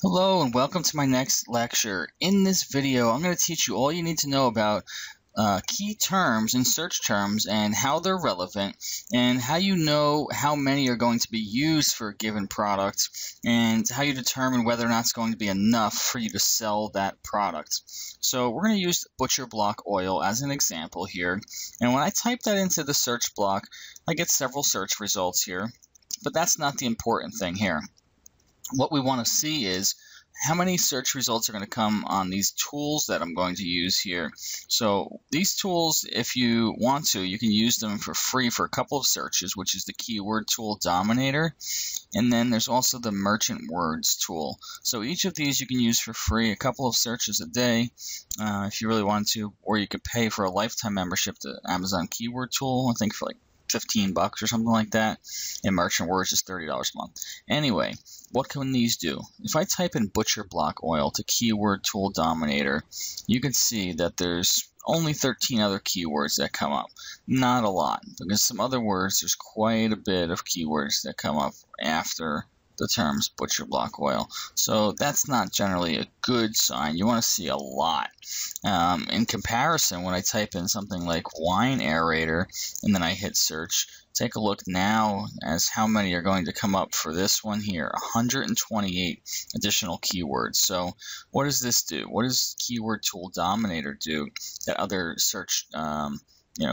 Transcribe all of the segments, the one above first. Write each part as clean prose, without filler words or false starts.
Hello and welcome to my next lecture. In this video, I'm going to teach you all you need to know about key terms and search terms and how they're relevant and how you know how many are going to be used for a given product and how you determine whether or not it's going to be enough for you to sell that product. So we're going to use butcher block oil as an example here. And when I type that into the search block, I get several search results here, but that's not the important thing here. What we want to see is how many search results are going to come on these tools that I'm going to use here. So these tools, if you want to, you can use them for free for a couple of searches, which is the keyword tool Dominator. And then there's also the merchant words tool. So each of these you can use for free, a couple of searches a day if you really want to, or you could pay for a lifetime membership to Amazon keyword tool, I think for like $15 or something like that, and merchant words is $30 a month. Anyway, what can these do? If I type in butcher block oil to keyword tool Dominator, you can see that there's only 13 other keywords that come up. Not a lot, because some other words, there's quite a bit of keywords that come up after the terms butcher block oil. So that's not generally a good sign. You want to see a lot. In comparison, when I type in something like wine aerator and then I hit search, take a look now as how many are going to come up for this one here, 128 additional keywords. So what does this do? What does keyword tool Dominator do that other search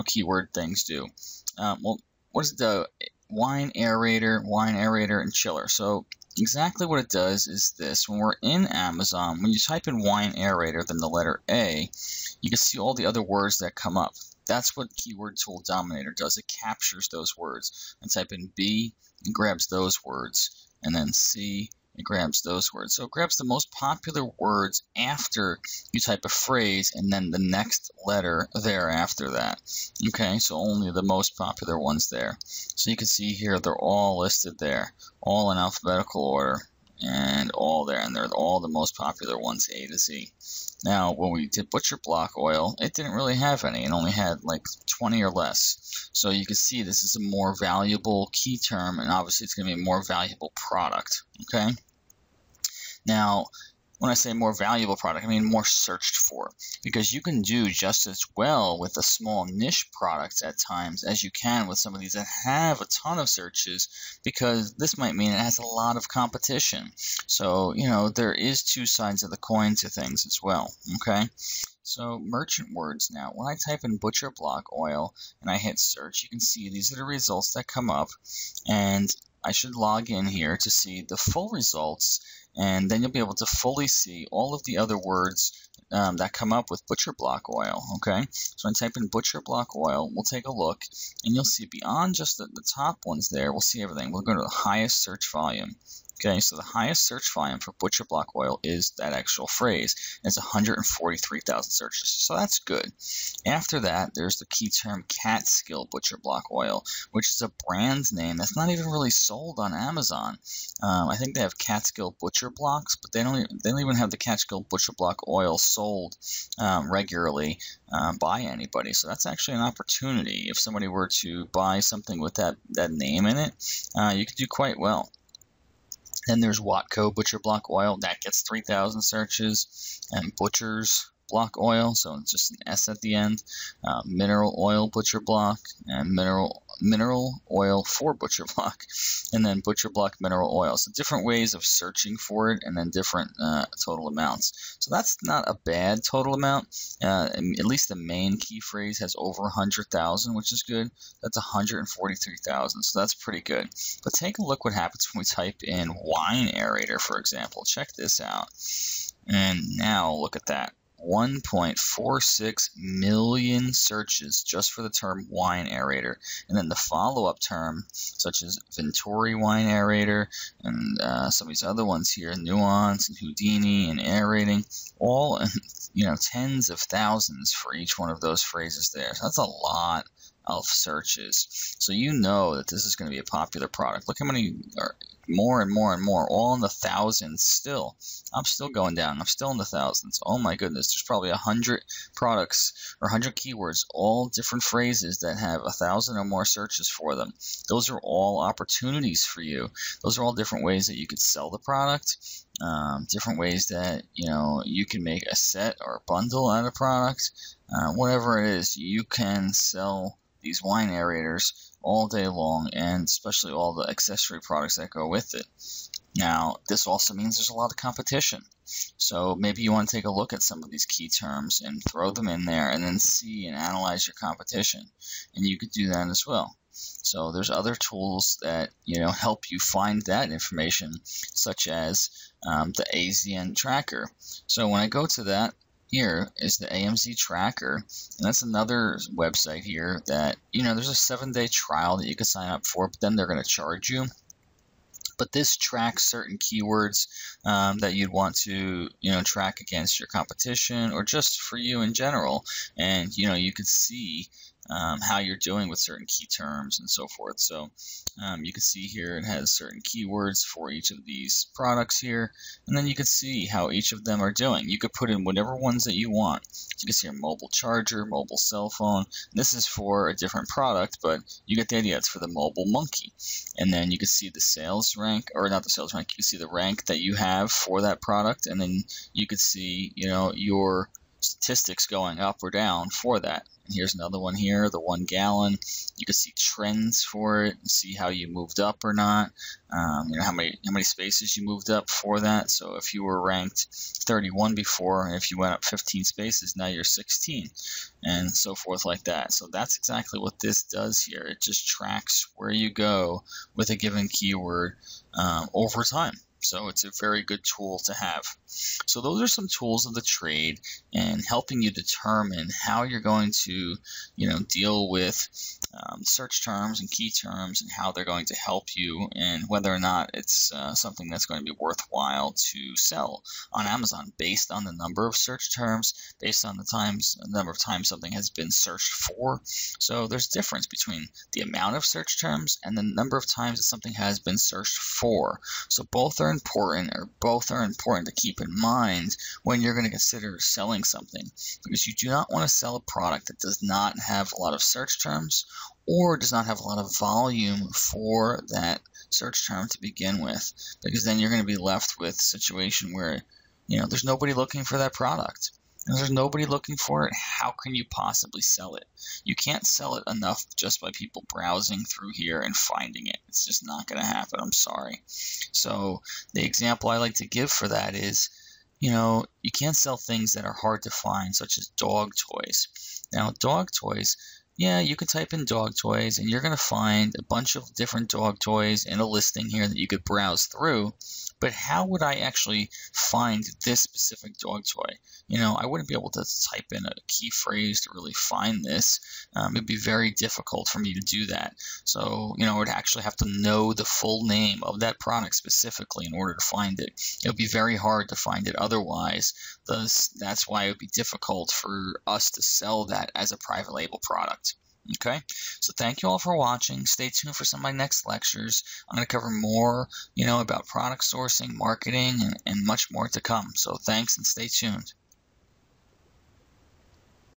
keyword things do? Well, what does the wine aerator, and chiller? So exactly what it does is this. When we're in Amazon, when you type in wine aerator, then the letter A, you can see all the other words that come up. That's what keyword tool Dominator does. It captures those words. And type in B, it grabs those words. And then C, it grabs those words. So it grabs the most popular words after you type a phrase and then the next letter there after that. Okay, so only the most popular ones there. So you can see here they're all listed there, all in alphabetical order and all there, and they're all the most popular ones, A to Z. Now, when we did butcher block oil, it didn't really have any. It only had like 20 or less. So you can see this is a more valuable key term, and obviously it's going to be a more valuable product. Okay. Now, when I say more valuable product, I mean more searched for, because you can do just as well with a small niche product at times as you can with some of these that have a ton of searches, because this might mean it has a lot of competition. So, there is two sides of the coin to things as well, okay? So merchant words now, when I type in butcher block oil and I hit search, you can see these are the results that come up, and I should log in here to see the full results, and then you'll be able to fully see all of the other words that come up with butcher block oil, okay? So I type in butcher block oil, we'll take a look, and you'll see beyond just the top ones there, we'll see everything. We'll go to the highest search volume. Okay, so the highest search volume for butcher block oil is that actual phrase. It's 143,000 searches, so that's good. After that, there's the key term Catskill butcher block oil, which is a brand name that's not even really sold on Amazon. I think they have Catskill butcher blocks, but they don't even have the Catskill butcher block oil sold regularly by anybody. So that's actually an opportunity. If somebody were to buy something with that name in it, you could do quite well. Then there's Watco butcher block oil, that gets 3,000 searches, and Butcher's block oil, so it's just an S at the end. Mineral oil butcher block, and mineral oil for butcher block, and then butcher block mineral oil. So different ways of searching for it, and then different total amounts. So that's not a bad total amount. At least the main key phrase has over 100,000, which is good. That's 143,000, so that's pretty good. But take a look what happens when we type in wine aerator, for example. Check this out. And now look at that. 1.46 million searches just for the term wine aerator. And then the follow-up term, such as Venturi wine aerator, and some of these other ones here, Nuance and Houdini and aerating, all tens of thousands for each one of those phrases there. So that's a lot of searches. So you know that this is going to be a popular product. Look how many are more and more and more, all in the thousands still. I'm still going down. I'm still in the thousands. Oh my goodness, there's probably 100 products or 100 keywords, all different phrases that have 1,000 or more searches for them. Those are all opportunities for you. Those are all different ways that you could sell the product. different ways that you can make a set or a bundle out of product. Whatever it is, you can sell these wine aerators all day long, and especially all the accessory products that go with it. Now, this also means there's a lot of competition. So maybe you want to take a look at some of these key terms and throw them in there and then see and analyze your competition. And you could do that as well. So there's other tools that help you find that information, such as the AZN tracker. So when I go to that, here is the AMZ tracker, and that's another website here that there's a 7-day trial that you can sign up for, but then they're going to charge you. But this tracks certain keywords that you'd want to track against your competition or just for you in general, and you could see how you're doing with certain key terms and so forth. So you can see here it has certain keywords for each of these products here, and then you can see how each of them are doing. You could put in whatever ones that you want. So you can see here mobile charger, mobile cell phone. This is for a different product, but you get the idea. It's for the mobile monkey. And then you can see the sales rank, or not the sales rank, you can see the rank that you have for that product, and then you could see your statistics going up or down for that. And here's another one here, the 1 gallon. You can see trends for it, see how you moved up or not, how many spaces you moved up for that. So if you were ranked 31 before, and if you went up 15 spaces, now you're 16, and so forth like that. So that's exactly what this does here. It just tracks where you go with a given keyword over time. So it's a very good tool to have. So those are some tools of the trade and helping you determine how you're going to, deal with search terms and key terms and how they're going to help you and whether or not it's something that's going to be worthwhile to sell on Amazon based on the number of search terms, based on the number of times something has been searched for. So there's a difference between the amount of search terms and the number of times that something has been searched for. So both are important to keep in mind when you're going to consider selling something, because you do not want to sell a product that does not have a lot of search terms or does not have a lot of volume for that search term to begin with, because then you're going to be left with a situation where there's nobody looking for that product. If there's nobody looking for it, how can you possibly sell it? You can't sell it enough just by people browsing through here and finding it. It's just not going to happen. I'm sorry. So the example I like to give for that is, you can't sell things that are hard to find, such as dog toys. Now, dog toys, yeah, you can type in dog toys and you're going to find a bunch of different dog toys in a listing here that you could browse through. But how would I actually find this specific dog toy? I wouldn't be able to type in a key phrase to really find this. It'd be very difficult for me to do that. So, I would actually have to know the full name of that product specifically in order to find it. It would be very hard to find it otherwise. Thus, that's why it would be difficult for us to sell that as a private label product. Okay, so thank you all for watching. Stay tuned for some of my next lectures. I'm going to cover more, about product sourcing, marketing, and much more to come. So thanks and stay tuned.